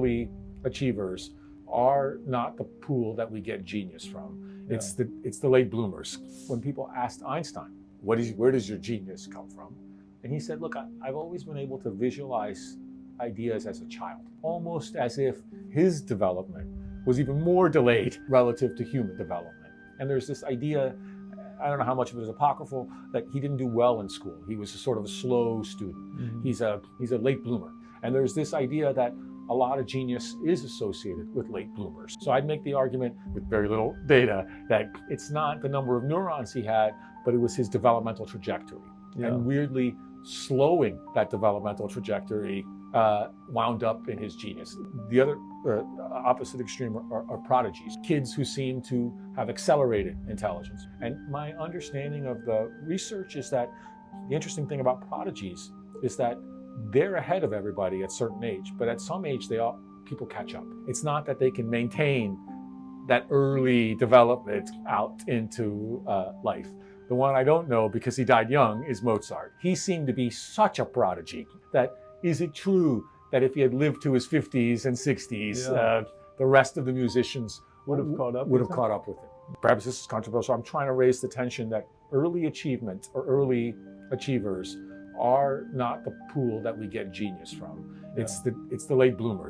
early achievers are not the pool that we get genius from. Yeah. It's the late bloomers. When people asked Einstein, where does your genius come from? And he said, look, I've always been able to visualize ideas as a child, almost as if his development was even more delayed relative to human development. And there's this idea, I don't know how much of it is apocryphal, that he didn't do well in school. He was a sort of a slow student. Mhm. He's a late bloomer. And there's this idea that a lot of genius is associated with late bloomers. So I'd make the argument with very little data that it's not the number of neurons he had, but it was his developmental trajectory. Yeah. And weirdly, slowing that developmental trajectory wound up in his genius. The other opposite extreme are prodigies, kids who seem to have accelerated intelligence. And my understanding of the research is that the interesting thing about prodigies is that they're ahead of everybody at a certain age, but at some age people catch up. It's not that they can maintain that early development out into life. The one I don't know, because he died young, is Mozart. He seemed to be such a prodigy that is it true that if he had lived to his 50s and 60s, the rest of the musicians would have caught up with him? Perhaps this is controversial. I'm trying to raise the tension that early achievement or early achievers are not the pool that we get genius from. It's the late bloomers.